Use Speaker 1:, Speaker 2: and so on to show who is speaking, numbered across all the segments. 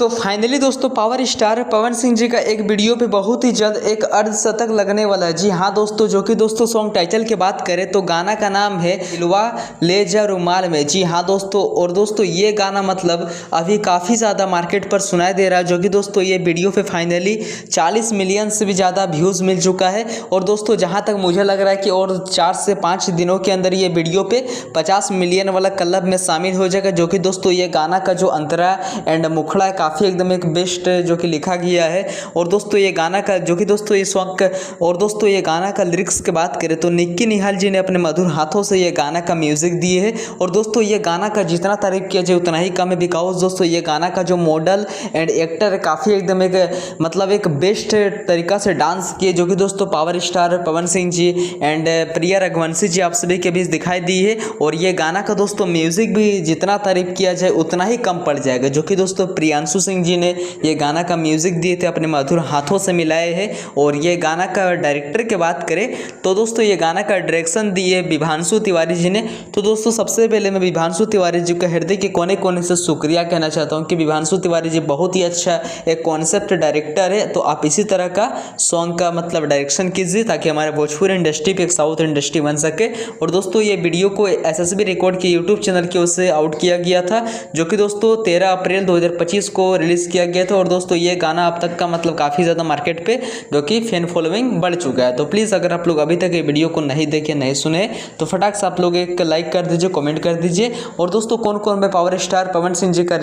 Speaker 1: तो फाइनली दोस्तों power star Pawan Singh जी का एक वीडियो पे बहुत ही जल्द एक अर्धशतक लगने वाला है। जी हाँ दोस्तों, जो कि दोस्तों सॉन्ग टाइटल की बात करें तो गाना का नाम है दिलवा ले जा रुमाल में। जी हाँ दोस्तों, और दोस्तों ये गाना मतलब अभी काफ़ी ज़्यादा मार्केट पर सुनाई दे रहा है, जो कि दोस्तों ये वीडियो पे फाइनली 40 मिलियन से भी ज़्यादा व्यूज़ मिल चुका है। और दोस्तों जहाँ तक मुझे लग रहा है कि और 4 से 5 दिनों के अंदर ये वीडियो पे 50 मिलियन वाला क्लब में शामिल हो जाएगा। जो कि दोस्तों ये गाना का जो अंतरा एंड मुखड़ा है काफ़ी एकदम एक बेस्ट जो कि लिखा गया है। और दोस्तों ये गाना का जो कि दोस्तों ये सॉन्ग और दोस्तों ये गाना का लिरिक्स की बात करें तो निक्की निहाल जी ने अपने मधुर हाथों से ये गाना का म्यूजिक दिए है। और दोस्तों ये गाना का जितना तारीफ किया जाए उतना ही कम है, बिकॉज दोस्तों ये गाना का जो मॉडल एंड एक्टर काफ़ी एकदम एक मतलब एक बेस्ट तरीका से डांस किए, जो कि दोस्तों power star Pawan Singh ji and Priya Raghuvanshi ji आप सभी के बीच दिखाई दी है। और ये गाना का दोस्तों म्यूजिक भी जितना तारीफ किया जाए उतना ही कम पड़ जाएगा, जो कि दोस्तों प्रियांशु सिंह जी ने ये गाना का म्यूजिक दिए थे, अपने मधुर हाथों से मिलाए हैं। और ये गाना का डायरेक्टर की बात करें तो दोस्तों ये गाना का डायरेक्शन दिए विभांशु तिवारी जी ने। तो दोस्तों सबसे पहले मैं विभांशु तिवारी जी का हृदय के कोने कोने से शुक्रिया कहना चाहता हूँ कि विभांशु तिवारी जी बहुत ही अच्छा एक कॉन्सेप्ट डायरेक्टर है। तो आप इसी तरह का सॉन्ग का मतलब डायरेक्शन कीजिए ताकि हमारे भोजपुरी इंडस्ट्री पे एक साउथ इंडस्ट्री बन सके। और दोस्तों ये वीडियो को SSB रिकॉर्ड के यूट्यूब चैनल की ओर से आउट किया गया था, जो कि दोस्तों 13 अप्रैल 2025 को रिलीज किया गया था। और दोस्तों ये गाना अब तक का मतलब काफ़ी ज़्यादा मार्केट पे जो कि फैन फॉलोइंग बढ़ चुका है। तो प्लीज़ अगर आप लोग अभी तक ये वीडियो को नहीं देखे नहीं सुने तो फटाक से आप लोग एक लाइक कर दीजिए, कमेंट कर दीजिए। और दोस्तों कौन कौन भाई पावर स्टार पवन सिंह जी का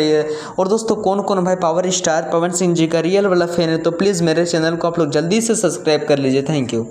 Speaker 1: और दोस्तों कौन कौन भाई पावर स्टार पवन सिंह जी का रियल वाला फैन है तो प्लीज़ मेरे चैनल को आप लोग जल्दी से सब्सक्राइब कर लीजिए। Thank you.